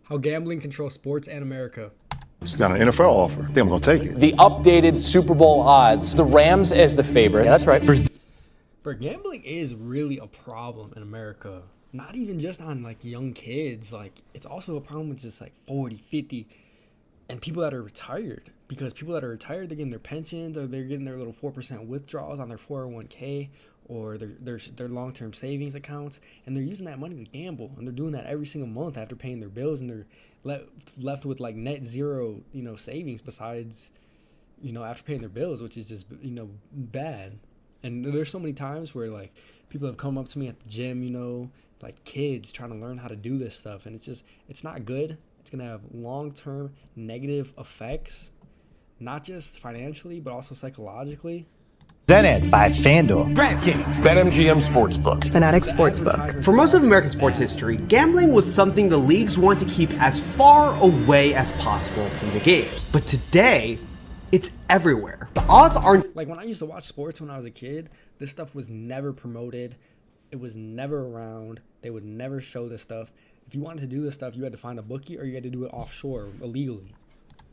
How gambling controls sports and America. It's got an NFL offer. I think I'm going to take it. The updated Super Bowl odds. The Rams as the favorites. Yeah, that's right. But gambling is really a problem in America. Not even just on like young kids. Like it's also a problem with just like 40, 50, and people that are retired. Because people that are retired, they're getting their pensions or they're getting their little 4% withdrawals on their 401k or their long-term savings accounts, and they're using that money to gamble, and they're doing that every single month after paying their bills, and they're left with like net zero, savings besides, after paying their bills, which is just, bad. And there's so many times where like people have come up to me at the gym, like kids trying to learn how to do this stuff, and it's not good. It's going to have long-term negative effects, not just financially, but also psychologically. Presented by FanDuel. DraftKings. BetMGM Sportsbook. Fanatics Sportsbook. For most of American sports history, gambling was something the leagues want to keep as far away as possible from the games. But today, it's everywhere. The odds aren't... Like when I used to watch sports when I was a kid, this stuff was never promoted. It was never around. They would never show this stuff. If you wanted to do this stuff, you had to find a bookie or you had to do it offshore illegally.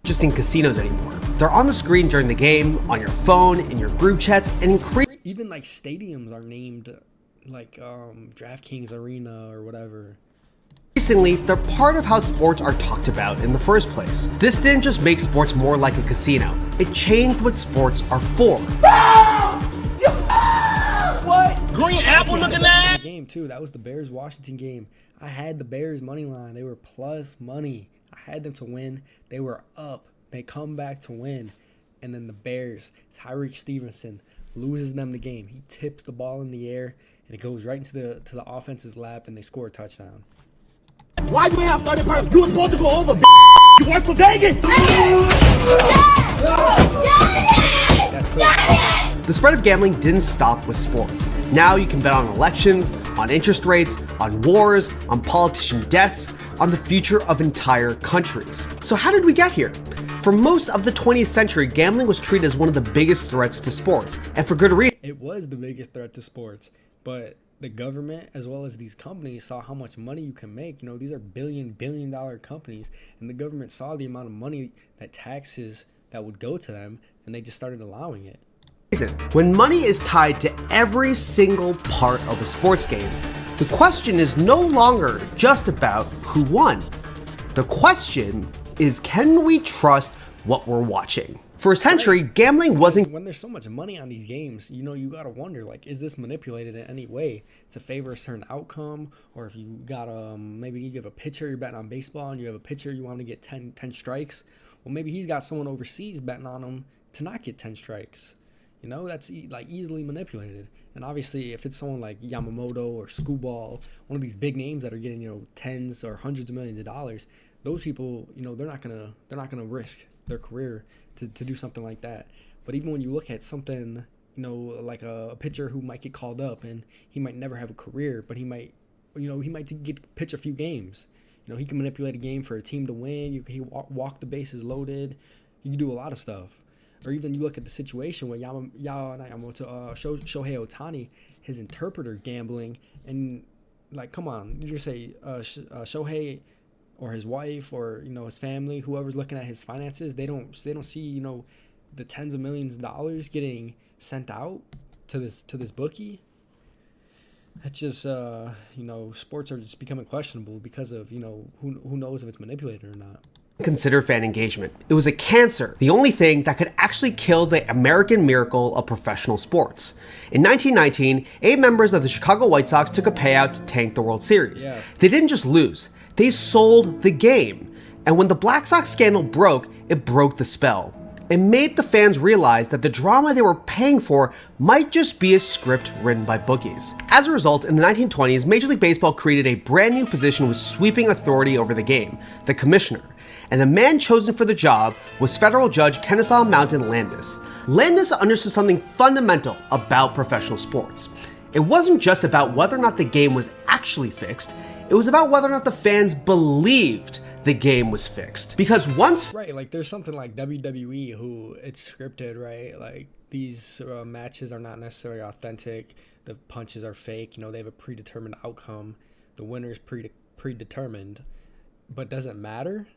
Just in casinos anymore. They're on the screen during the game, on your phone, in your group chats, and even like stadiums are named like DraftKings Arena or whatever. Increasingly, they're part of how sports are talked about in the first place. This didn't just make sports more like a casino. It changed what sports are for. What? Green apple looking at? Game too. That was the Bears-Washington game. I had the Bears money line. They were plus money. I had them to win. They were up. They come back to win. And then the Bears, Tyreek Stevenson, loses them the game. He tips the ball in the air, and it goes right into the offense's lap, and they score a touchdown. Why do we have 30 points? You were supposed to go over, You work for Vegas! That's crazy. The spread of gambling didn't stop with sports. Now you can bet on elections, on interest rates, on wars, on politician deaths, on the future of entire countries. So how did we get here? For most of the 20th century, gambling was treated as one of the biggest threats to sports, and for good reason. It was the biggest threat to sports, but the government as well as these companies saw how much money you can make. These are billion dollar companies, and the government saw the amount of money that taxes that would go to them, and they just started allowing it. When money is tied to every single part of a sports game, the question is no longer just about who won. The question is, can we trust what we're watching? For a century, gambling wasn't... When there's so much money on these games, you gotta wonder, like, is this manipulated in any way to favor a certain outcome? Or if you got maybe you have a pitcher, you're betting on baseball, and you have a pitcher, you want to get 10 strikes. Well, maybe he's got someone overseas betting on him to not get 10 strikes. That's like easily manipulated. And obviously, if it's someone like Yamamoto or Scooball, one of these big names that are getting tens or hundreds of millions of dollars, those people, they're not gonna risk their career to do something like that. But even when you look at something, like a pitcher who might get called up and he might never have a career, but he might get pitch a few games. He can manipulate a game for a team to win. He walk the bases loaded. You can do a lot of stuff. Or even you look at the situation where Shohei Ohtani, his interpreter gambling, and like, come on, you just say Shohei or his wife or his family, whoever's looking at his finances, they don't see the tens of millions of dollars getting sent out to this bookie. That's just sports are just becoming questionable because of who knows if it's manipulated or not. Consider fan engagement. It was a cancer, the only thing that could actually kill the American miracle of professional sports. In 1919, 8 members of the Chicago White Sox took a payout to tank the World Series. Yeah. They didn't just lose, they sold the game. And when the Black Sox scandal broke, it broke the spell. It made the fans realize that the drama they were paying for might just be a script written by bookies. As a result, in the 1920s, Major League Baseball created a brand new position with sweeping authority over the game, the commissioner. And the man chosen for the job was federal judge Kennesaw Mountain Landis. Landis understood something fundamental about professional sports. It wasn't just about whether or not the game was actually fixed, it was about whether or not the fans believed the game was fixed. Because once... Right, like there's something like WWE who it's scripted, right? Like these matches are not necessarily authentic. The punches are fake. They have a predetermined outcome. The winner's predetermined. but does it matter?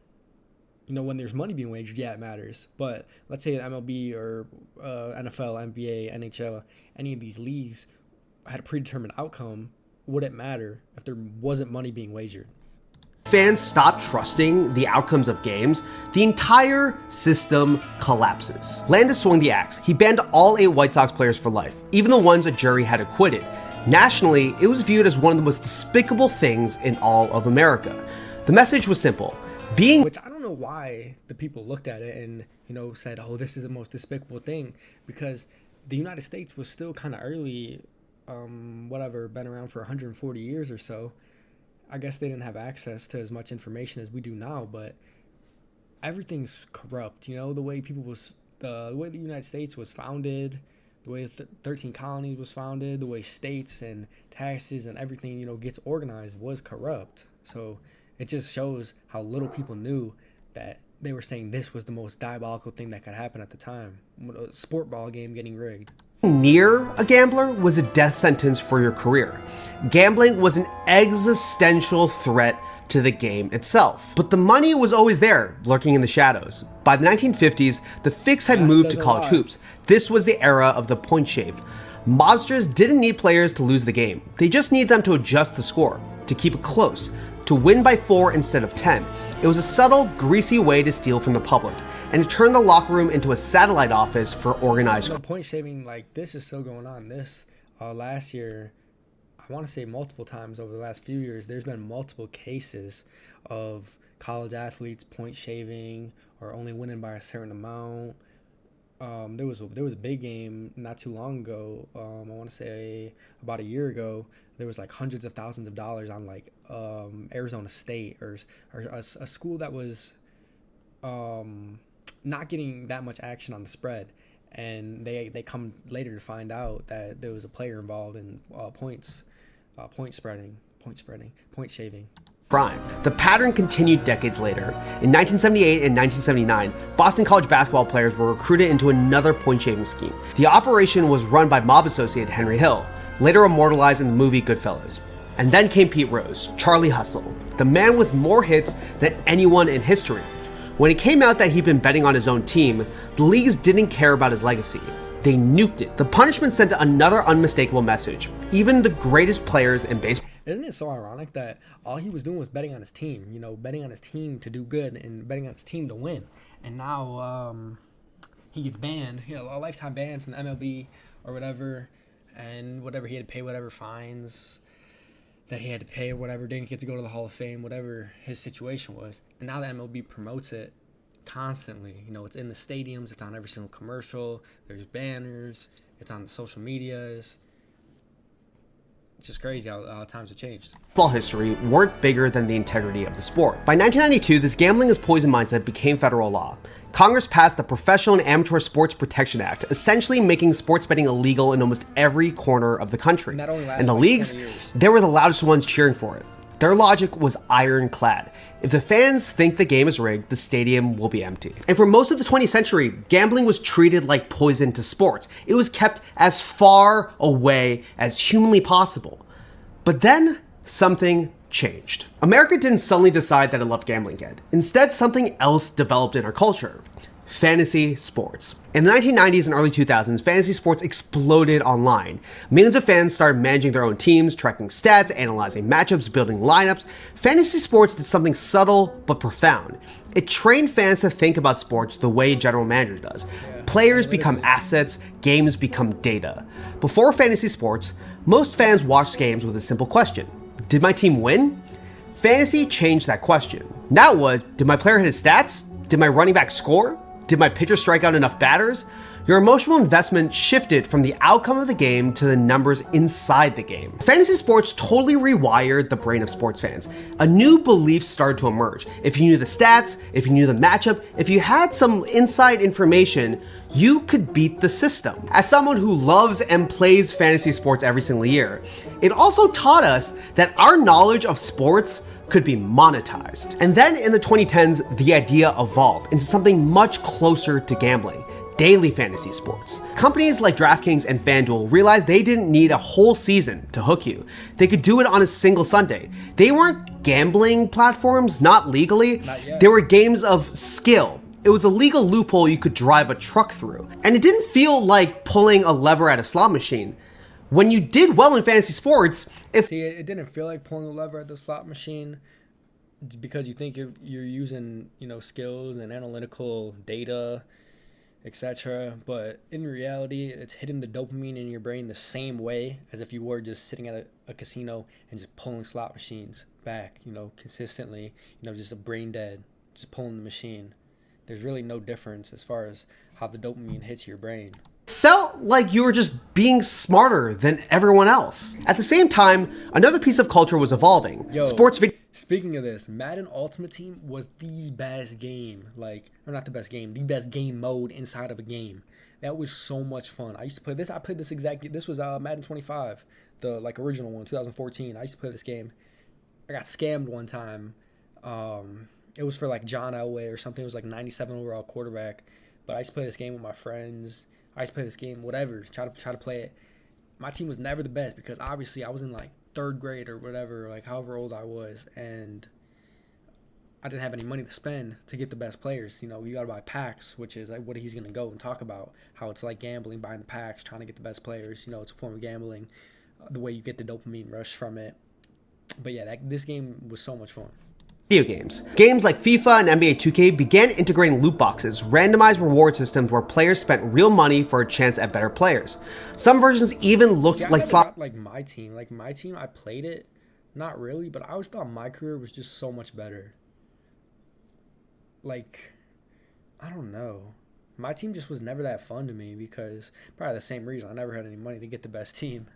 When there's money being wagered, yeah, it matters. But let's say an MLB or NFL, NBA, NHL, any of these leagues had a predetermined outcome. Would it matter if there wasn't money being wagered? Fans stop trusting the outcomes of games, the entire system collapses. Landis swung the axe. He banned all 8 White Sox players for life, even the ones a jury had acquitted. Nationally, it was viewed as one of the most despicable things in all of America. The message was simple. Which I don't know why the people looked at it and, said, oh, this is the most despicable thing. Because the United States was still kind of early, been around for 140 years or so. I guess they didn't have access to as much information as we do now, but everything's corrupt. The way the way the United States was founded, the way 13 colonies was founded, the way states and taxes and everything, gets organized was corrupt. So it just shows how little people knew that they were saying this was the most diabolical thing that could happen at the time. A sport ball game getting rigged. Near a gambler was a death sentence for your career. Gambling was an existential threat to the game itself. But the money was always there, lurking in the shadows. By the 1950s, the fix had moved to college hoops. This was the era of the point shave. Mobsters didn't need players to lose the game. They just need them to adjust the score, to keep it close, to win by 4 instead of 10. It was a subtle, greasy way to steal from the public, and it turned the locker room into a satellite office for organized point shaving like this is still going on. This last year, I want to say multiple times over the last few years, there's been multiple cases of college athletes point shaving or only winning by a certain amount. There was a big game not too long ago. I want to say about a year ago. There was like hundreds of thousands of dollars on like Arizona State or a school that was not getting that much action on the spread, and they come later to find out that there was a player involved in point shaving. Crime. The pattern continued decades later. In 1978 and 1979, Boston College basketball players were recruited into another point-shaving scheme. The operation was run by mob associate Henry Hill, later immortalized in the movie Goodfellas. And then came Pete Rose, Charlie Hustle, the man with more hits than anyone in history. When it came out that he'd been betting on his own team, the leagues didn't care about his legacy. They nuked it. The punishment sent another unmistakable message. Even the greatest players in baseball. Isn't it so ironic that all he was doing was betting on his team, betting on his team to do good and betting on his team to win. And now he gets banned, a lifetime ban from the MLB or whatever, and whatever he had to pay, whatever fines that he had to pay or whatever, didn't get to go to the Hall of Fame, whatever his situation was. And now the MLB promotes it constantly. It's in the stadiums, it's on every single commercial, there's banners, it's on the social medias. It's just crazy how times have changed. Football history weren't bigger than the integrity of the sport. By 1992, this gambling is poison mindset became federal law. Congress passed the Professional and Amateur Sports Protection Act, essentially making sports betting illegal in almost every corner of the country. And the leagues, they were the loudest ones cheering for it. Their logic was ironclad. If the fans think the game is rigged, the stadium will be empty. And for most of the 20th century, gambling was treated like poison to sports. It was kept as far away as humanly possible. But then something changed. America didn't suddenly decide that it loved gambling again. Instead, something else developed in our culture. Fantasy sports. In the 1990s and early 2000s, fantasy sports exploded online. Millions of fans started managing their own teams, tracking stats, analyzing matchups, building lineups. Fantasy sports did something subtle but profound. It trained fans to think about sports the way a general manager does. Players become assets, games become data. Before fantasy sports, most fans watched games with a simple question. Did my team win? Fantasy changed that question. Now it was, did my player hit his stats? Did my running back score? Did my pitcher strike out enough batters? Your emotional investment shifted from the outcome of the game to the numbers inside the game. Fantasy sports totally rewired the brain of sports fans. A new belief started to emerge. If you knew the stats, if you knew the matchup, if you had some inside information, you could beat the system. As someone who loves and plays fantasy sports every single year, it also taught us that our knowledge of sports could be monetized. And then in the 2010s, the idea evolved into something much closer to gambling. Daily fantasy sports. Companies like DraftKings and FanDuel realized they didn't need a whole season to hook you. They could do it on a single Sunday. They weren't gambling platforms, not legally. Not yet. They were games of skill. It was a legal loophole you could drive a truck through. And it didn't feel like pulling a lever at a slot machine. When you did well in fantasy sports, See, it didn't feel like pulling a lever at the slot machine because you think you're using, skills and analytical data, etc. But in reality, it's hitting the dopamine in your brain the same way as if you were just sitting at a casino and just pulling slot machines back, consistently, just a brain dead, just pulling the machine. There's really no difference as far as how the dopamine hits your brain. felt like you were just being smarter than everyone else. At the same time, another piece of culture was evolving. Speaking of this, Madden Ultimate Team was the best game. Or not the best game, the best game mode inside of a game. That was so much fun. I used to play this. I played this this was Madden 25, the original one, 2014. I used to play this game. I got scammed one time. It was for John Elway or something. It was 97 overall quarterback. But I used to play this game with my friends. I used to play this game, whatever, try to play it. My team was never the best because obviously I was in third grade or whatever, however old I was, and I didn't have any money to spend to get the best players. You got to buy packs, which is what he's going to go and talk about, how it's like gambling, buying the packs, trying to get the best players. It's a form of gambling, the way you get the dopamine rush from it. But yeah, this game was so much fun. Video games. Games like FIFA and NBA 2K began integrating loot boxes, randomized reward systems where players spent real money for a chance at better players. Some versions even looked like slot. My team, I played it, not really, but I always thought my career was just so much better. I don't know. My team just was never that fun to me because probably the same reason I never had any money to get the best team.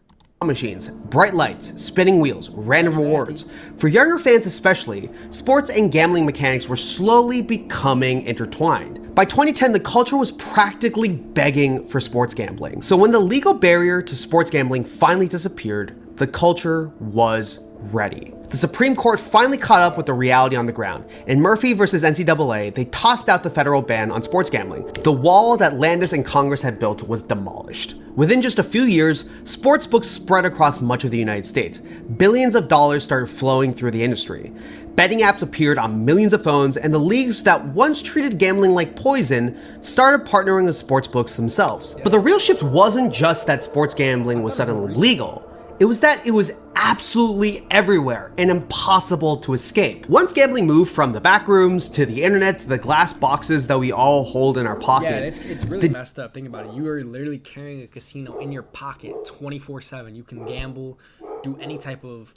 Machines, bright lights, spinning wheels, random rewards. For younger fans especially, sports and gambling mechanics were slowly becoming intertwined. By 2010, the culture was practically begging for sports gambling. So when the legal barrier to sports gambling finally disappeared, the culture was ready. The Supreme Court finally caught up with the reality on the ground. In Murphy versus NCAA, they tossed out the federal ban on sports gambling. The wall that Landis and Congress had built was demolished. Within just a few years, sports books spread across much of the United States. Billions of dollars started flowing through the industry. Betting apps appeared on millions of phones, and the leagues that once treated gambling like poison started partnering with sports books themselves. But the real shift wasn't just that sports gambling was suddenly legal. It was that it was absolutely everywhere and impossible to escape. Once gambling moved from the back rooms to the internet to the glass boxes that we all hold in our pocket. Yeah, it's really messed up. Think about it. You are literally carrying a casino in your pocket 24/7. You can gamble, do any type of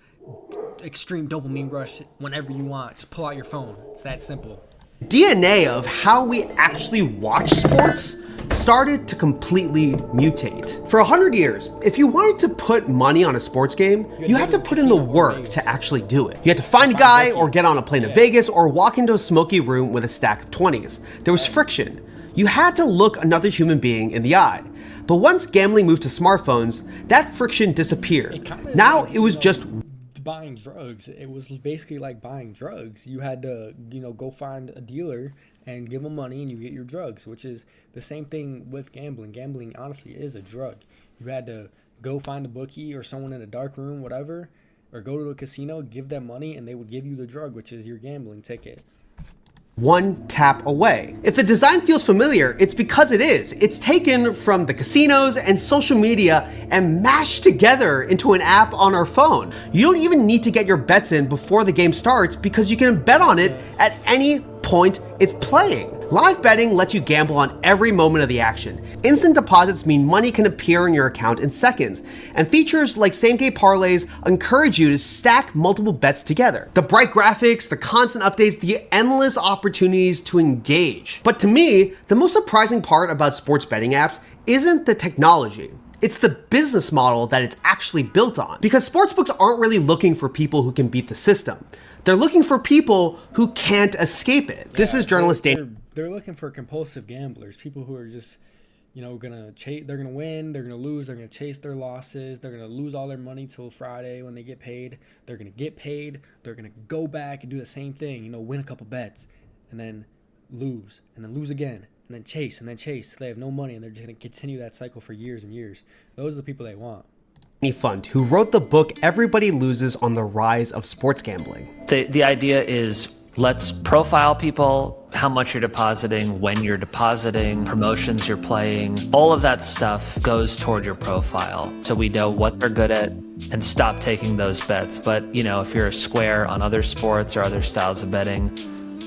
extreme dopamine rush whenever you want. Just pull out your phone. It's that simple. DNA of how we actually watch sports started to completely mutate. For 100 years, if you wanted to put money on a sports game, you had to put in the work to actually do it. You had to find a guy or get on a plane to Vegas or walk into a smoky room with a stack of 20s. There was friction. You had to look another human being in the eye. But once gambling moved to smartphones, that friction disappeared. Now it was just buying drugs. It was basically like buying drugs. You had to, go find a dealer and give them money and you get your drugs, which is the same thing with gambling. Gambling honestly is a drug. You had to go find a bookie or someone in a dark room, whatever, or go to a casino, give them money, and they would give you the drug, which is your gambling ticket. One tap away. If the design feels familiar, it's because it is. It's taken from the casinos and social media and mashed together into an app on our phone. You don't even need to get your bets in before the game starts because you can bet on it at any point it's playing. Live betting lets you gamble on every moment of the action. Instant deposits mean money can appear in your account in seconds, and features like same-game parlays encourage you to stack multiple bets together. The bright graphics, the constant updates, the endless opportunities to engage. But to me, the most surprising part about sports betting apps isn't the technology. It's the business model that it's actually built on. Because sportsbooks aren't really looking for people who can beat the system. They're looking for people who can't escape it. This is journalist Dana. They're looking for compulsive gamblers, people who are just, gonna chase. They're gonna win. They're gonna lose. They're gonna chase their losses. They're gonna lose all their money till Friday when they get paid. They're gonna get paid. They're gonna go back and do the same thing. Win a couple bets, and then lose again, and then chase. They have no money, and they're just gonna continue that cycle for years and years. Those are the people they want. Fund, who wrote the book Everybody Loses on the Rise of Sports Gambling. The idea is, let's profile people, how much you're depositing, when you're depositing, promotions you're playing. All of that stuff goes toward your profile, so we know what they're good at and stop taking those bets. But, you know, if you're a square on other sports or other styles of betting,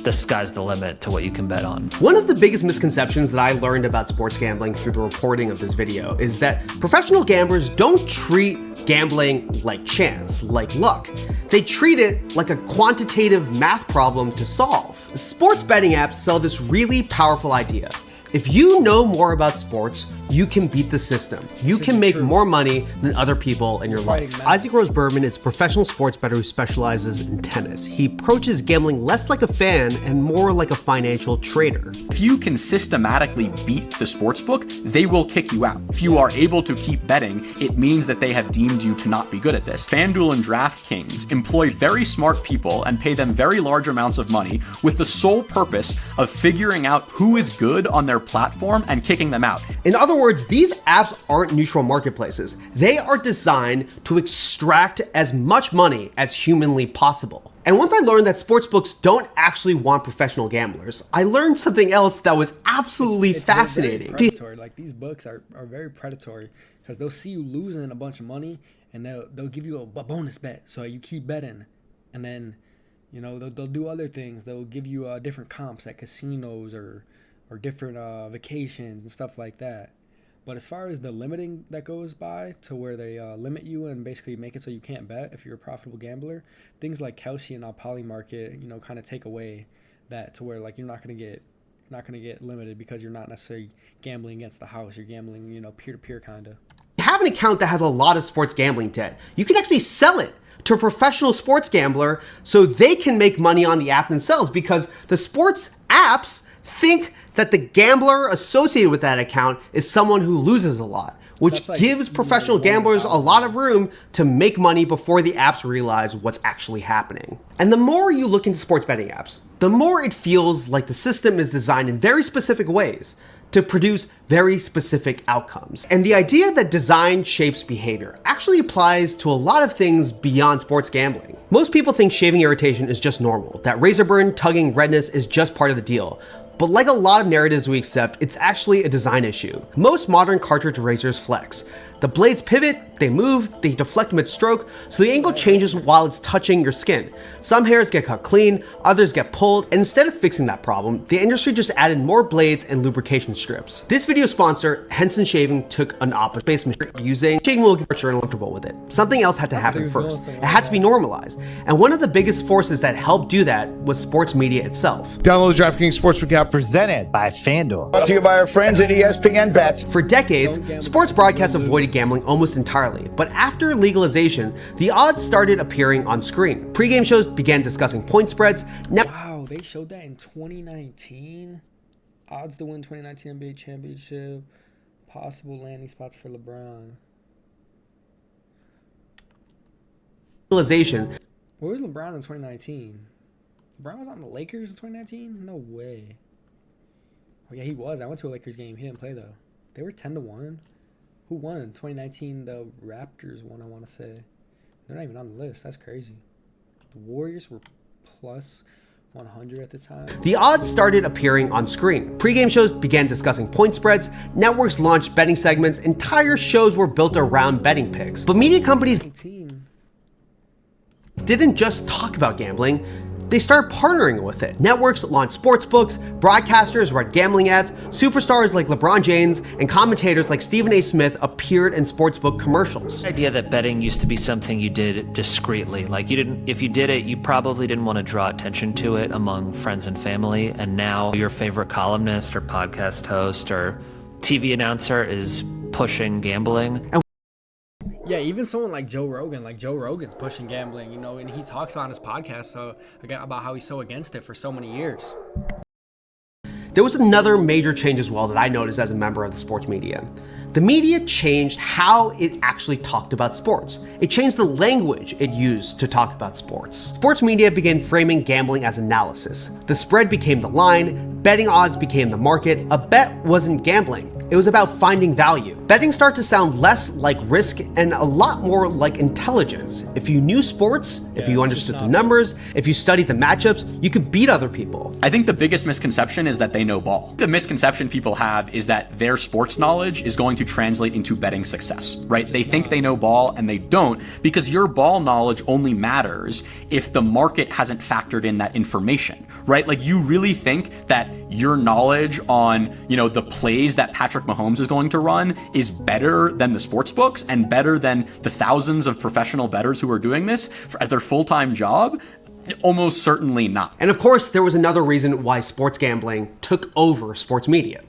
the sky's the limit to what you can bet on. One of the biggest misconceptions that I learned about sports gambling through the reporting of this video is that professional gamblers don't treat gambling like chance, like luck. They treat it like a quantitative math problem to solve. Sports betting apps sell this really powerful idea. If you know more about sports, you can beat the system. You can make more money than other people in your life. Isaac Rose Berman is a professional sports bettor who specializes in tennis. He approaches gambling less like a fan and more like a financial trader. If you can systematically beat the sportsbook, they will kick you out. If you are able to keep betting, it means that they have deemed you to not be good at this. FanDuel and DraftKings employ very smart people and pay them very large amounts of money with the sole purpose of figuring out who is good on their platform and kicking them out. In other words, these apps aren't neutral marketplaces. They are designed to extract as much money as humanly possible. And once I learned that sportsbooks don't actually want professional gamblers, I learned something else that was absolutely fascinating. Very predatory. Like, these books are very predatory because they'll see you losing a bunch of money and they'll give you a bonus bet, so you keep betting, and then, you know, they'll do other things. They'll give you different comps at casinos or different vacations and stuff like that. But as far as the limiting that goes by to where they limit you and basically make it so you can't bet if you're a profitable gambler, things like Kalshi and Polymarket, you know, kind of take away that to where, like, you're not gonna get limited because you're not necessarily gambling against the house. You're gambling, you know, peer-to-peer kind of. You have an account that has a lot of sports gambling debt. You can actually sell it to a professional sports gambler so they can make money on the app themselves, because the sports apps think that the gambler associated with that account is someone who loses a lot, which gives professional gamblers a lot of room to make money before the apps realize what's actually happening. And the more you look into sports betting apps, the more it feels like the system is designed in very specific ways to produce very specific outcomes. And the idea that design shapes behavior actually applies to a lot of things beyond sports gambling. Most people think shaving irritation is just normal, that razor burn, tugging, redness is just part of the deal. But like a lot of narratives we accept, it's actually a design issue. Most modern cartridge razors flex. The blades pivot, they move, they deflect mid-stroke, so the angle changes while it's touching your skin. Some hairs get cut clean, others get pulled, and instead of fixing that problem, the industry just added more blades and lubrication strips. This video sponsor, Henson Shaving, took an opposite basement using shaving will get uncomfortable with it. Something else had to happen first. It had to be normalized. And one of the biggest forces that helped do that was sports media itself. Download the DraftKings Sportsbook app. Presented by FanDuel. Brought to you by our friends at ESPN Bet. For decades, sports broadcasts avoided gambling almost entirely, but after legalization, the odds started appearing on screen. Pre-game shows began discussing point spreads. Wow, they showed that in 2019. Odds to win 2019 NBA championship. Possible landing spots for LeBron. Legalization. Where was LeBron in 2019? LeBron was on the Lakers in 2019? No way. Oh yeah, he was. I went to a Lakers game. He didn't play though. They were 10-1. Who won in 2019? The Raptors won, I want to say. They're not even on the list. That's crazy. The Warriors were plus 100 at the time. The odds started appearing on screen. Pre-game shows began discussing point spreads. Networks launched betting segments. Entire shows were built around betting picks. But media companies didn't just talk about gambling. They started partnering with it. Networks launched sportsbooks, broadcasters read gambling ads, superstars like LeBron James and commentators like Stephen A. Smith appeared in sportsbook commercials. The idea that betting used to be something you did discreetly, like if you did it, you probably didn't want to draw attention to it among friends and family, and now your favorite columnist or podcast host or TV announcer is pushing gambling. Yeah, even someone like Joe Rogan, Joe Rogan's pushing gambling, you know, and he talks on his podcast about how he's so against it for so many years. There was another major change as well that I noticed as a member of the sports media. The media changed how it actually talked about sports. It changed the language it used to talk about sports. Sports media began framing gambling as analysis. The spread became the line, betting odds became the market. A bet wasn't gambling, it was about finding value. Betting started to sound less like risk and a lot more like intelligence. If you knew sports, if you understood the numbers, if you studied the matchups, you could beat other people. I think the biggest misconception is that they know ball. The misconception people have is that their sports knowledge is going to translate into betting success, right? They think they know ball and they don't, because your ball knowledge only matters if the market hasn't factored in that information, right? Like, you really think that your knowledge on, the plays that Patrick Mahomes is going to run is better than the sports books and better than the thousands of professional bettors who are doing this as their full-time job? Almost certainly not. And of course, there was another reason why sports gambling took over sports media.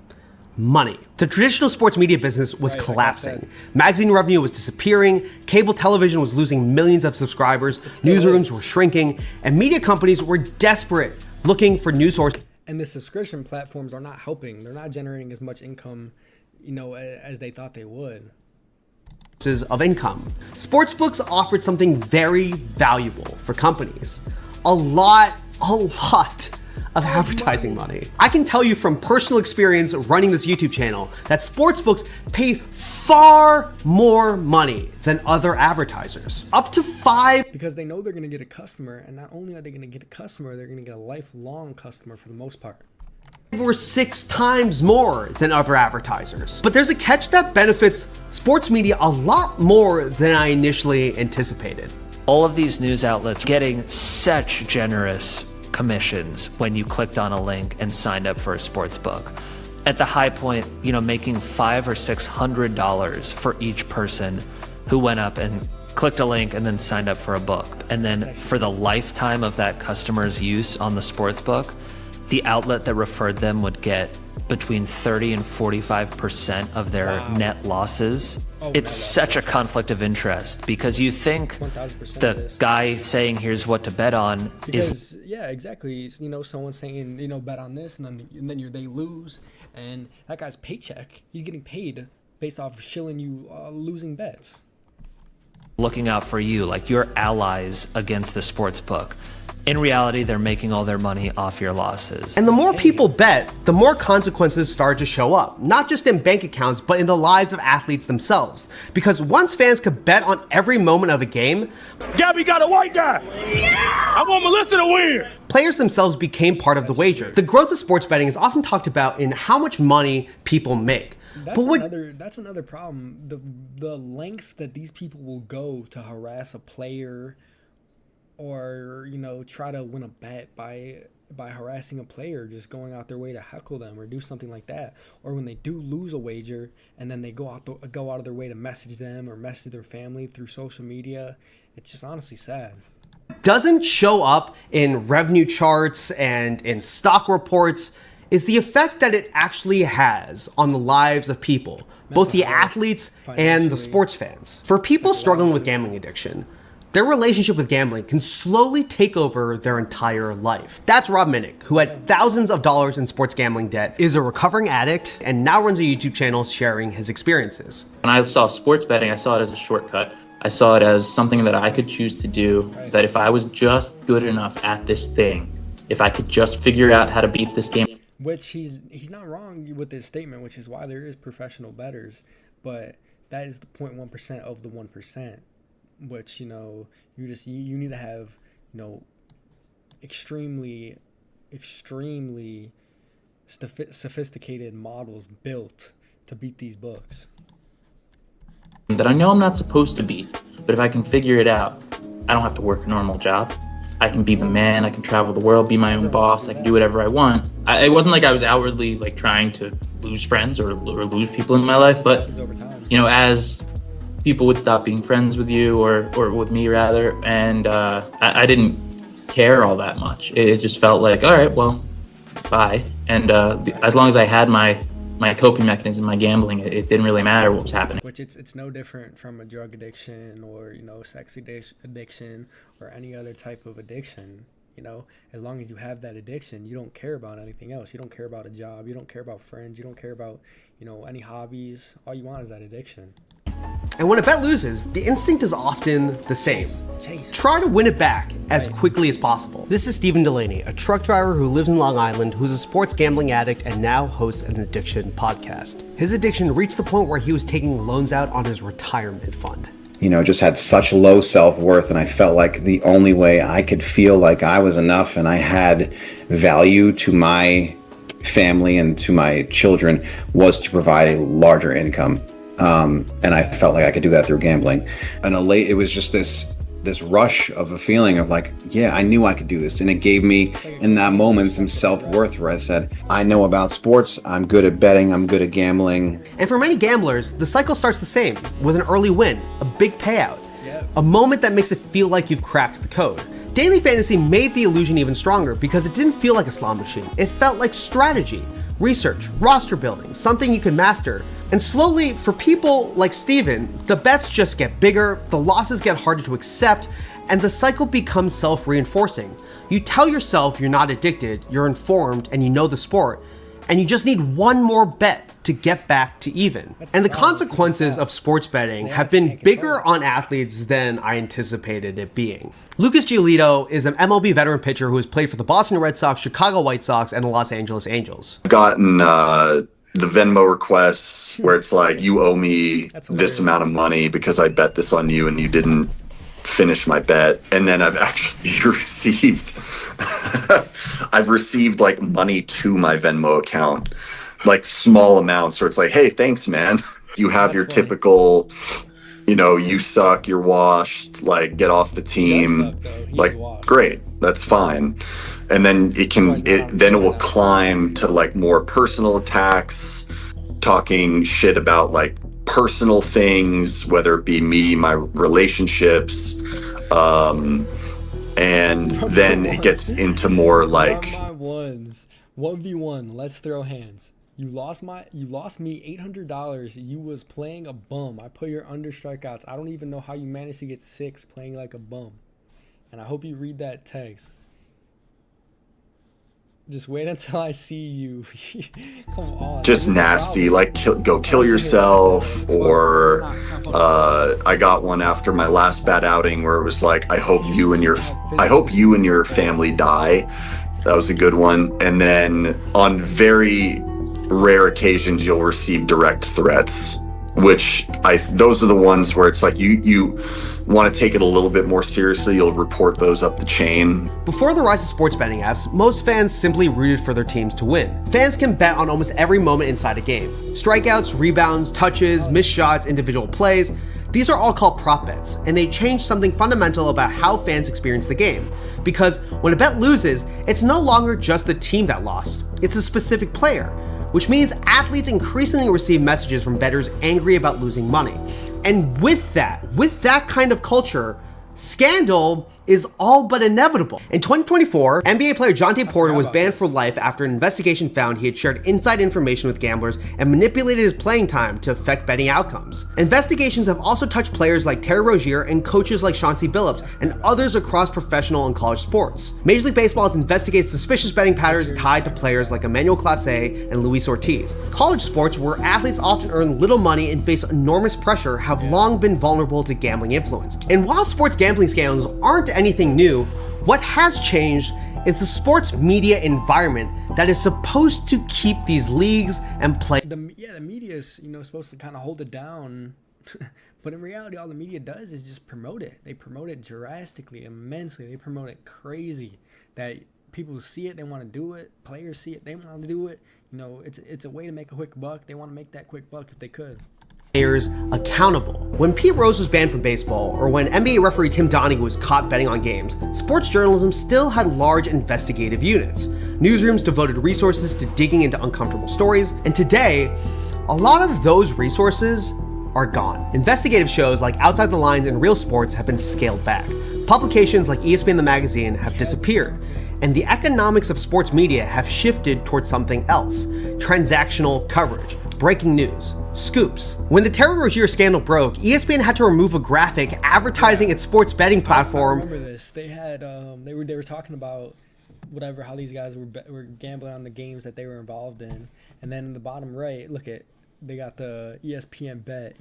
Money. The traditional sports media business was collapsing. Magazine revenue was disappearing, cable television was losing millions of subscribers, newsrooms were shrinking, and media companies were desperate, looking for news sources. And the subscription platforms are not helping. They're not generating as much income, as they thought they would. Of income. Sportsbooks offered something very valuable for companies. A lot of advertising money. I can tell you from personal experience running this YouTube channel that sportsbooks pay far more money than other advertisers. Up to 5. Because they know they're going to get a customer, and not only are they going to get a customer, they're going to get a lifelong customer for the most part. Or 6 times more than other advertisers. But there's a catch that benefits sports media a lot more than I initially anticipated. All of these news outlets getting such generous commissions when you clicked on a link and signed up for a sports book. At the high point, making $500 or $600 for each person who went up and clicked a link and then signed up for a book. And then for the lifetime of that customer's use on the sports book, the outlet that referred them would get between 30 and 45% of their net losses. It's such a conflict of interest, because you think the guy saying here's what to bet on is exactly. Someone saying bet on this, and then they lose, and that guy's paycheck, he's getting paid based off of shilling you losing bets. Looking out for you, like your allies against the sports book. In reality, they're making all their money off your losses. And the more people bet, the more consequences start to show up, not just in bank accounts, but in the lives of athletes themselves. Because once fans could bet on every moment of a game, Gabby got a white guy. I want Melissa to win. Players themselves became part of the wager. The growth of sports betting is often talked about in how much money people make. That's another problem. The lengths that these people will go to harass a player, or try to win a bet by harassing a player, just going out their way to heckle them or do something like that. Or when they do lose a wager and then they go out of their way to message them or message their family through social media. It's just honestly sad. Doesn't show up in revenue charts and in stock reports is the effect that it actually has on the lives of people, both the athletes and the sports fans. For people struggling with gambling addiction, their relationship with gambling can slowly take over their entire life. That's Rob Minnick, who had thousands of dollars in sports gambling debt, is a recovering addict, and now runs a YouTube channel sharing his experiences. When I saw sports betting, I saw it as a shortcut. I saw it as something that I could choose to do, that if I was just good enough at this thing, if I could just figure out how to beat this game. Which he's not wrong with his statement, which is why there is professional bettors, but that is the 0.1% of the 1%. Which you need to have extremely sophisticated models built to beat these books that I know I'm not supposed to beat, but if I can figure it out, I don't have to work a normal job. I can be the man, I can travel the world, be my own boss, I can do whatever I want. It wasn't like I was outwardly trying to lose friends or lose people in my life, but as people would stop being friends with you or with me rather, and I didn't care all that much. It just felt like, all right, well, bye. And as long as I had my coping mechanism, my gambling, it didn't really matter what was happening. Which it's no different from a drug addiction or sex addiction or any other type of addiction. As long as you have that addiction, you don't care about anything else. You don't care about a job. You don't care about friends. You don't care about any hobbies. All you want is that addiction. And when a bet loses, the instinct is often the same. Try to win it back as quickly as possible. This is Stephen Delaney, a truck driver who lives in Long Island, who's a sports gambling addict and now hosts an addiction podcast. His addiction reached the point where he was taking loans out on his retirement fund. Just had such low self-worth, and I felt like the only way I could feel like I was enough and I had value to my family and to my children was to provide a larger income. And I felt like I could do that through gambling. And it was just this rush of a feeling of like, yeah, I knew I could do this. And it gave me, in that moment, some self-worth where I said, I know about sports, I'm good at betting, I'm good at gambling. And for many gamblers, the cycle starts the same, with an early win, a big payout, a moment that makes it feel like you've cracked the code. Daily fantasy made the illusion even stronger because it didn't feel like a slot machine. It felt like strategy, research, roster building, something you can master. And slowly, for people like Steven, the bets just get bigger, the losses get harder to accept, and the cycle becomes self-reinforcing. You tell yourself you're not addicted, you're informed, and you know the sport, and you just need one more bet to get back to even. And the consequences of sports betting have been bigger on athletes than I anticipated it being. Lucas Giolito is an MLB veteran pitcher who has played for the Boston Red Sox, Chicago White Sox, and the Los Angeles Angels. I've gotten the Venmo requests where it's like, you owe me this amount of money because I bet this on you and you didn't finish my bet. And then I've actually received like money to my Venmo account, like small amounts where it's like, hey, thanks, man. You have your typical, you suck, you're washed, like get off the team. Like, great, that's fine. And then it will climb to like more personal attacks, talking shit about like personal things, whether it be me, my relationships, and then it gets into more like 1v1. Let's throw hands. You lost me $800. You was playing a bum. I put your under strikeouts. I don't even know how you managed to get 6 playing like a bum. And I hope you read that text. Just wait until I see you. Come on. Just nasty, like go kill yourself, or I got one after my last bad outing where it was like, I hope you and your family die. That was a good one. And then on very rare occasions, you'll receive direct threats, which those are the ones where it's like you want to take it a little bit more seriously. You'll report those up the chain. Before the rise of sports betting apps, most fans simply rooted for their teams to win. Fans can bet on almost every moment inside a game. Strikeouts, rebounds, touches, missed shots, individual plays. These are all called prop bets, and they change something fundamental about how fans experience the game. Because when a bet loses, it's no longer just the team that lost, it's a specific player, which means athletes increasingly receive messages from bettors angry about losing money. And with that kind of culture, scandal is all but inevitable. In 2024, NBA player Jonte Porter was banned for life after an investigation found he had shared inside information with gamblers and manipulated his playing time to affect betting outcomes. Investigations have also touched players like Terry Rozier and coaches like Chauncey Billups and others across professional and college sports. Major League Baseball has investigated suspicious betting patterns tied to players like Emmanuel Clase and Luis Ortiz. College sports, where athletes often earn little money and face enormous pressure, have long been vulnerable to gambling influence. And while sports gambling scandals aren't anything new, what has changed is the sports media environment that is supposed to keep these leagues and play. The media is supposed to kind of hold it down, but in reality, all the media does is just promote it. They promote it drastically, immensely. They promote it crazy. That people see it, they want to do it. Players see it, they want to do it. It's a way to make a quick buck. They want to make that quick buck if they could. Players accountable. When Pete Rose was banned from baseball, or when NBA referee Tim Donaghy was caught betting on games, sports journalism still had large investigative units. Newsrooms devoted resources to digging into uncomfortable stories, and today, a lot of those resources are gone. Investigative shows like Outside the Lines and Real Sports have been scaled back. Publications like ESPN The Magazine have disappeared, and the economics of sports media have shifted towards something else: transactional coverage. Breaking news, scoops. When the Terry Rozier scandal broke, ESPN had to remove a graphic advertising its sports betting platform. I remember this. They had they were talking about how these guys were gambling on the games that they were involved in, and then in the bottom right, look at they got the ESPN bet,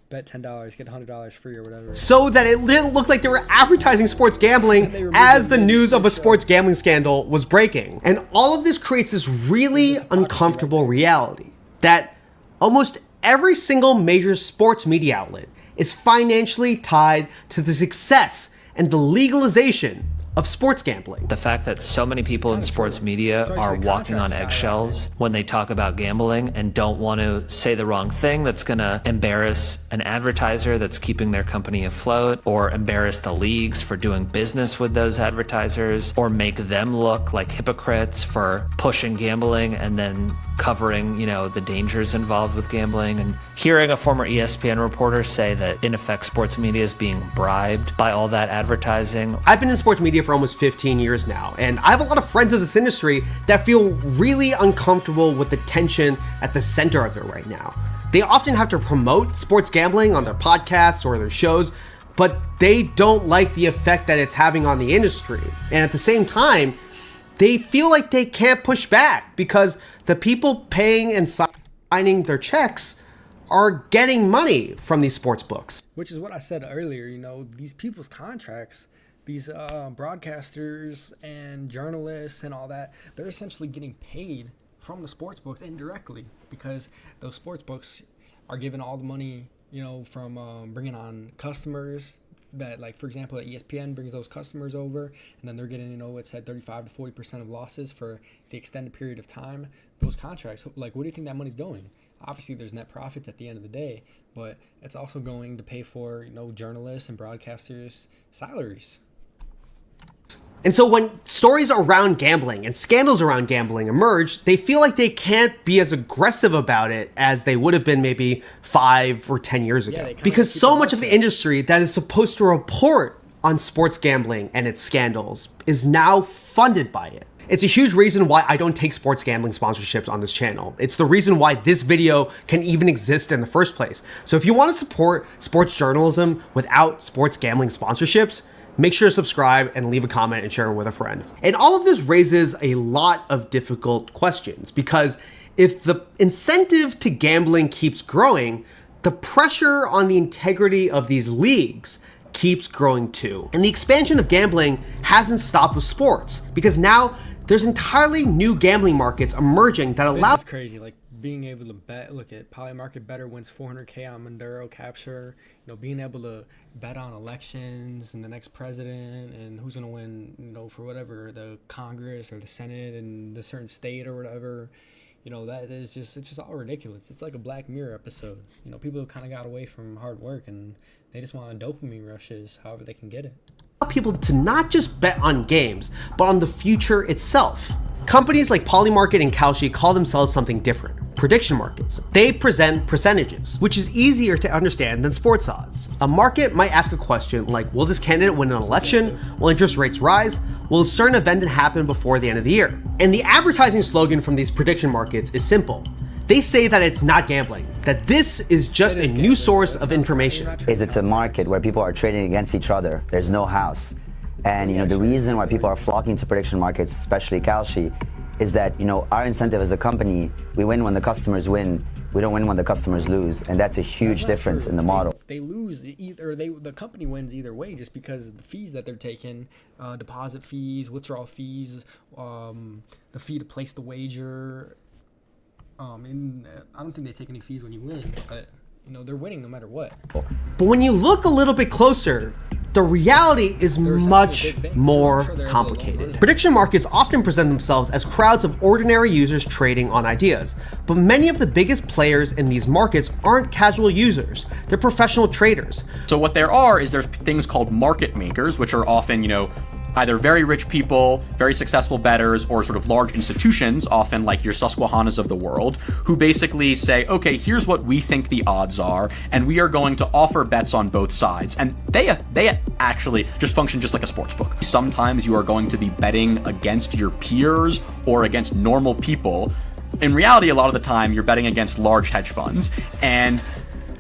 bet $10, get $100 free or whatever. So that it didn't look like they were advertising sports gambling as the news of a sports gambling scandal was breaking. And all of this creates this really uncomfortable reality that almost every single major sports media outlet is financially tied to the success and the legalization of sports gambling. The fact that so many people in sports media are walking on eggshells when they talk about gambling and don't want to say the wrong thing that's going to embarrass an advertiser that's keeping their company afloat, or embarrass the leagues for doing business with those advertisers, or make them look like hypocrites for pushing gambling and then covering, the dangers involved with gambling. And hearing a former ESPN reporter say that, in effect, sports media is being bribed by all that advertising. I've been in sports media for almost 15 years now, and I have a lot of friends in this industry that feel really uncomfortable with the tension at the center of it right now. They often have to promote sports gambling on their podcasts or their shows, but they don't like the effect that it's having on the industry. And at the same time, they feel like they can't push back because the people paying and signing their checks are getting money from these sports books. Which is what I said earlier, these people's contracts, these broadcasters and journalists and all that, they're essentially getting paid from the sports books indirectly, because those sports books are given all the money, from bringing on customers. That, like, for example, ESPN brings those customers over, and then they're getting, it said 35 to 40% of losses for the extended period of time. Those contracts, like, where do you think that money's going? Obviously, there's net profits at the end of the day, but it's also going to pay for, journalists and broadcasters' salaries. And so when stories around gambling and scandals around gambling emerge, they feel like they can't be as aggressive about it as they would have been maybe 5 or 10 years ago. Because so much of the industry that is supposed to report on sports gambling and its scandals is now funded by it. It's a huge reason why I don't take sports gambling sponsorships on this channel. It's the reason why this video can even exist in the first place. So if you want to support sports journalism without sports gambling sponsorships, make sure to subscribe and leave a comment and share it with a friend. And all of this raises a lot of difficult questions, because if the incentive to gambling keeps growing, the pressure on the integrity of these leagues keeps growing too. And the expansion of gambling hasn't stopped with sports, because now there's entirely new gambling markets emerging that allow— This is crazy, like being able to bet. Look at Polymarket Better wins 400K on Maduro capture. Being able to bet on elections and the next president and who's going to win, for whatever, the Congress or the Senate in the certain state or whatever. That is it's just all ridiculous. It's like a Black Mirror episode. People kind of got away from hard work and they just want dopamine rushes however they can get it. People to not just bet on games, but on the future itself. Companies like Polymarket and Kalshi call themselves something different: prediction markets. They present percentages, which is easier to understand than sports odds. A market might ask a question like, will this candidate win an election? Will interest rates rise? Will a certain event happen before the end of the year? And the advertising slogan from these prediction markets is simple. They say that it's not gambling, that this is just a new source of information. It's a market where people are trading against each other. There's no house. And the reason why people are flocking to prediction markets, especially Kalshi, is that our incentive as a company, we win when the customers win. We don't win when the customers lose, and that's a huge difference in the model. They lose either the company wins either way, just because the fees that they're taking, deposit fees, withdrawal fees, the fee to place the wager. And I don't think they take any fees when you win, but they're winning no matter what. But when you look a little bit closer, the reality is much more complicated. Prediction markets often present themselves as crowds of ordinary users trading on ideas, but many of the biggest players in these markets aren't casual users. They're professional traders. So what there are is there's things called market makers, which are often, either very rich people, very successful bettors, or sort of large institutions, often like your Susquehannas of the world, who basically say, okay, here's what we think the odds are, and we are going to offer bets on both sides. And they actually just function just like a sports book. Sometimes you are going to be betting against your peers or against normal people. In reality, a lot of the time, you're betting against large hedge funds. And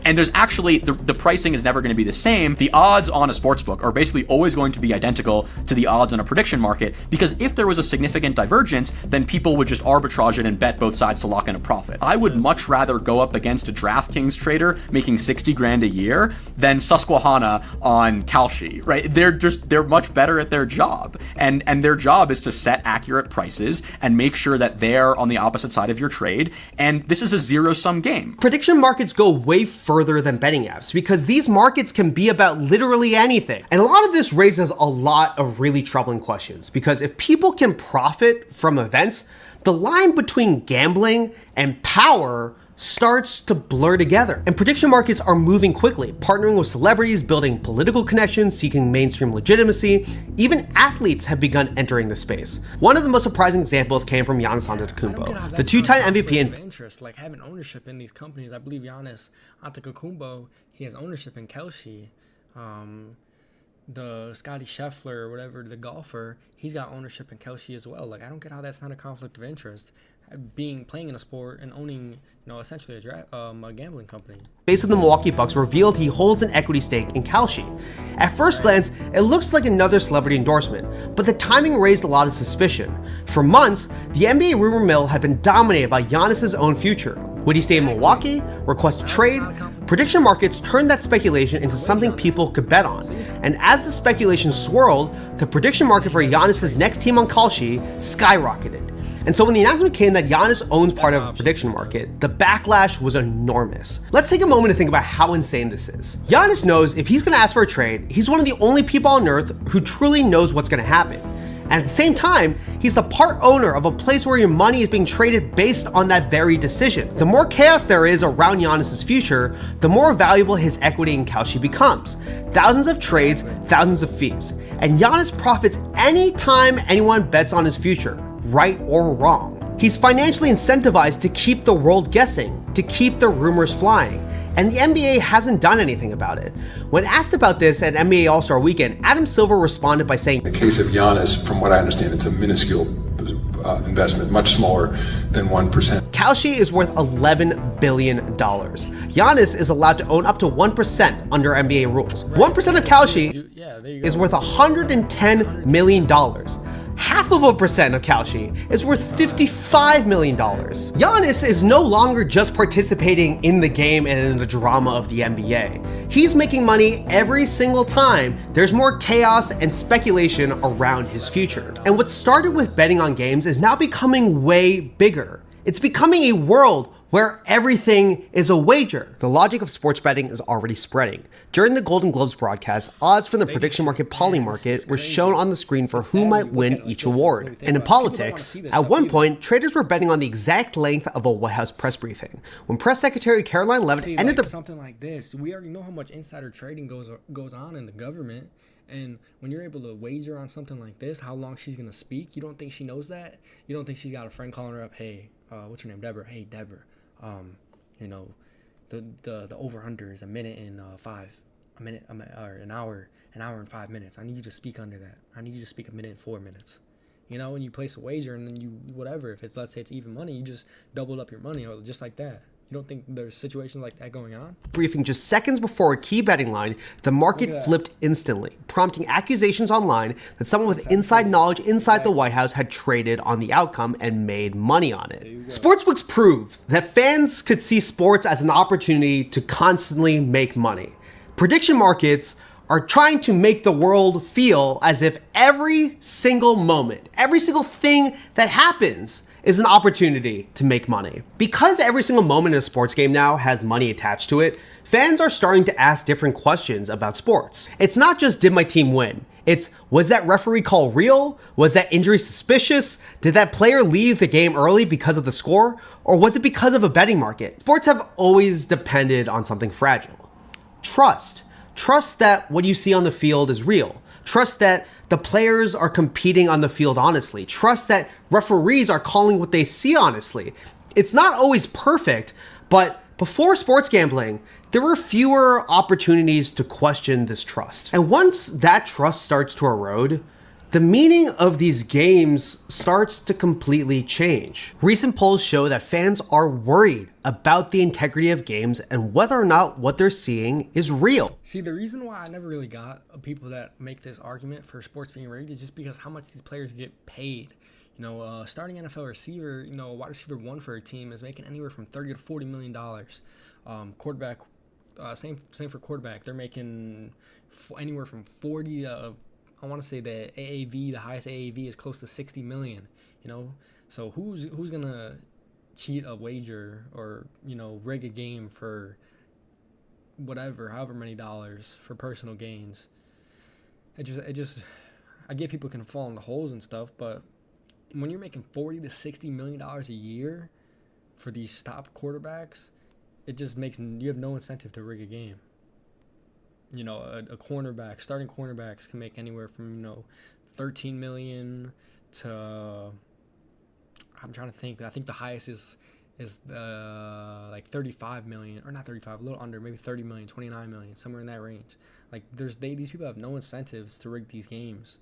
And there's actually, the pricing is never going to be the same. The odds on a sportsbook are basically always going to be identical to the odds on a prediction market, because if there was a significant divergence, then people would just arbitrage it and bet both sides to lock in a profit. I would much rather go up against a DraftKings trader making 60 grand a year than Susquehanna on Kalshi, right? They're much better at their job. And their job is to set accurate prices and make sure that they're on the opposite side of your trade. And this is a zero-sum game. Prediction markets go way further than betting apps because these markets can be about literally anything. And a lot of this raises a lot of really troubling questions, because if people can profit from events, the line between gambling and power starts to blur together. And prediction markets are moving quickly, partnering with celebrities, building political connections, seeking mainstream legitimacy. Even athletes have begun entering the space. One of the most surprising examples came from Giannis Antetokounmpo, the two-time MVP and interest, like having ownership in these companies. I believe Giannis Antetokounmpo, he has ownership in Kelce. The Scotty Scheffler or whatever, the golfer, he's got ownership in Kelce as well. Like, I don't get how that's not a conflict of interest, playing in a sport and owning, essentially a gambling company. Based on the Milwaukee Bucks revealed he holds an equity stake in Kalshi. At first glance, it looks like another celebrity endorsement, but the timing raised a lot of suspicion. For months, the NBA rumor mill had been dominated by Giannis's own future. Would he stay in Milwaukee, request a trade? Prediction markets turned that speculation into something people could bet on. And as the speculation swirled, the prediction market for Giannis's next team on Kalshi skyrocketed. And so when the announcement came that Giannis owns part of a prediction market, the backlash was enormous. Let's take a moment to think about how insane this is. Giannis knows if he's going to ask for a trade, he's one of the only people on earth who truly knows what's going to happen. And at the same time, he's the part owner of a place where your money is being traded based on that very decision. The more chaos there is around Giannis's future, the more valuable his equity in Kalshi becomes. Thousands of trades, thousands of fees. And Giannis profits anytime anyone bets on his future, right or wrong. He's financially incentivized to keep the world guessing, to keep the rumors flying. And the NBA hasn't done anything about it. When asked about this at NBA All-Star Weekend, Adam Silver responded by saying, "In the case of Giannis, from what I understand, it's a minuscule investment, much smaller than 1%. Kalshi is worth $11 billion. Giannis is allowed to own up to 1% under NBA rules. 1% of Kalshi is worth $110 million. Half of a percent of Kalshi is worth $55 million. Giannis is no longer just participating in the game and in the drama of the NBA. He's making money every single time there's more chaos and speculation around his future. And what started with betting on games is now becoming way bigger. It's becoming a world where everything is a wager. The logic of sports betting is already spreading. During the Golden Globes broadcast, odds from the prediction market Polymarket were shown on the screen for who might win each award. And in politics, at one point, traders were betting on the exact length of a White House press briefing. When Press Secretary Caroline Leavitt ended the... Something like this, we already know how much insider trading goes on in the government. And when you're able to wager on something like this, how long she's going to speak, you don't think she knows that? You don't think she's got a friend calling her up, hey, what's her name, Deborah? Hey, Deborah. The over-under is a minute and or an hour and 5 minutes. I need you to speak under that. I need you to speak a minute and 4 minutes. When you place a wager and then you, whatever, if it's, let's say it's even money, you just doubled up your money or just like that. You don't think there's situations like that going on? Briefing just seconds before a key betting line, the market flipped instantly, prompting accusations online that someone with inside knowledge inside the White House had traded on the outcome and made money on it. Sportsbooks proved that fans could see sports as an opportunity to constantly make money. Prediction markets are trying to make the world feel as if every single moment, every single thing that happens is an opportunity to make money. Because every single moment in a sports game now has money attached to it, fans are starting to ask different questions about sports. It's not just, did my team win? It's, was that referee call real? Was that injury suspicious? Did that player leave the game early because of the score? Or was it because of a betting market? Sports have always depended on something fragile. Trust. Trust that what you see on the field is real. Trust that the players are competing on the field honestly. Trust that referees are calling what they see honestly. It's not always perfect, but before sports gambling, there were fewer opportunities to question this trust. And once that trust starts to erode, the meaning of these games starts to completely change. Recent polls show that fans are worried about the integrity of games and whether or not what they're seeing is real. See, the reason why I never really got people that make this argument for sports being rigged is just because how much these players get paid. Starting NFL receiver, wide receiver one for a team is making anywhere from $30 to $40 million. Quarterback, same for quarterback. They're making anywhere from 40 to, I want to say the AAV, the highest AAV is close to 60 million. So who's gonna cheat a wager or rig a game for however many dollars for personal gains? I get people can fall into holes and stuff, but when you're making 40 to 60 million dollars a year for these top quarterbacks, it just makes you have no incentive to rig a game. A cornerback, starting cornerbacks can make anywhere from 13 million to, I'm trying to think. I think the highest is like 35 million, or not 35, a little under, maybe 30 million, 29 million, somewhere in that range. Like these people have no incentives to rig these games.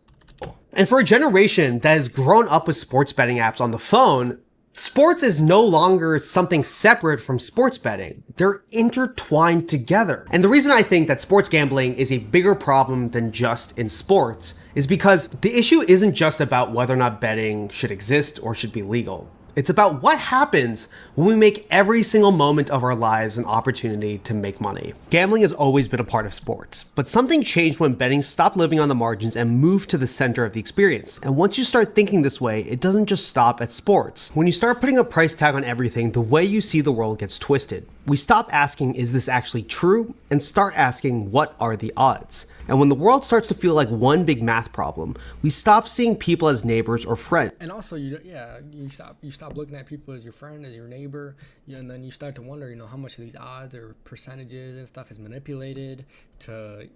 And for a generation that has grown up with sports betting apps on the phone, sports is no longer something separate from sports betting. They're intertwined together. And the reason I think that sports gambling is a bigger problem than just in sports is because the issue isn't just about whether or not betting should exist or should be legal. It's about what happens when we make every single moment of our lives an opportunity to make money. Gambling has always been a part of sports, but something changed when betting stopped living on the margins and moved to the center of the experience. And once you start thinking this way, it doesn't just stop at sports. When you start putting a price tag on everything, the way you see the world gets twisted. We stop asking, is this actually true? And start asking, what are the odds? And when the world starts to feel like one big math problem, we stop seeing people as neighbors or friends. And also, you stop looking at people as your friend, as your neighbor, and then you start to wonder, how much of these odds or percentages and stuff is manipulated to,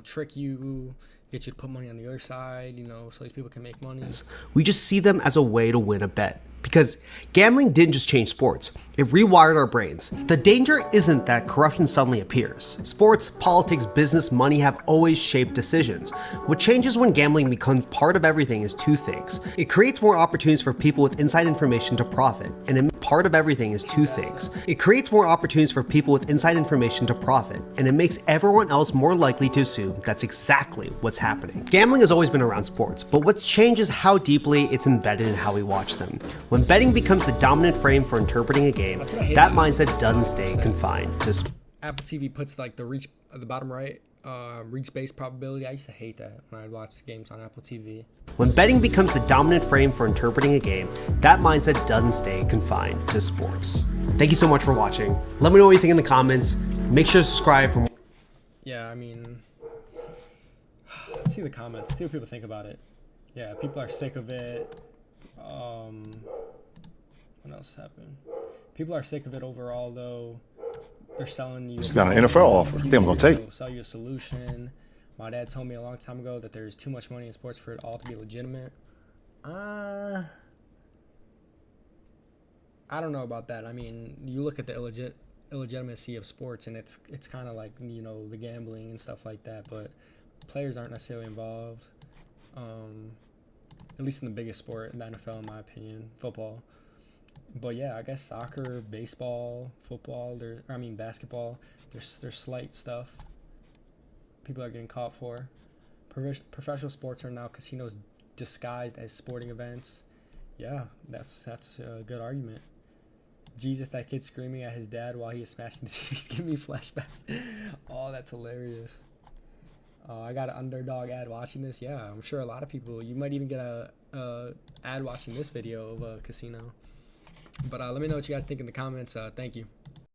trick you, get you to put money on the other side, so these people can make money. We just see them as a way to win a bet. Because gambling didn't just change sports, it rewired our brains. The danger isn't that corruption suddenly appears. Sports, politics, business, money have always shaped decisions. What changes when gambling becomes part of everything is two things. It creates more opportunities for people with inside information to profit, and it makes everyone else more likely to assume that's exactly what's happening. Gambling has always been around sports, but what's changed is how deeply it's embedded in how we watch them. When betting becomes the dominant frame for interpreting a game, that mindset doesn't stay confined to sports. Apple TV puts like the reach at the bottom right, reach-based probability. I used to hate that when I'd watch the games on Apple TV. When betting becomes the dominant frame for interpreting a game, that mindset doesn't stay confined to sports. Thank you so much for watching. Let me know what you think in the comments. Make sure to subscribe for more. Yeah, I mean, let's see the comments. Let's see what people think about it. Yeah, people are sick of it. What else happened? People are sick of it overall, though. They're selling you. He's got an NFL offer. I think I'm gonna take it. Sell you a solution. My dad told me a long time ago that there's too much money in sports for it all to be legitimate. I don't know about that. I mean, you look at the illegitimacy of sports, and it's kind of like the gambling and stuff like that. But players aren't necessarily involved. At least in the biggest sport, in the NFL, in my opinion, football. But yeah, I guess soccer, baseball, football, basketball, there's slight stuff people are getting caught for. Professional sports are now casinos disguised as sporting events. Yeah, that's a good argument. Jesus, that kid screaming at his dad while he is smashing the TVs giving me flashbacks. Oh, that's hilarious. I got an underdog ad watching this. Yeah, I'm sure a lot of people. You might even get a ad watching this video of a casino. But let me know what you guys think in the comments. Thank you.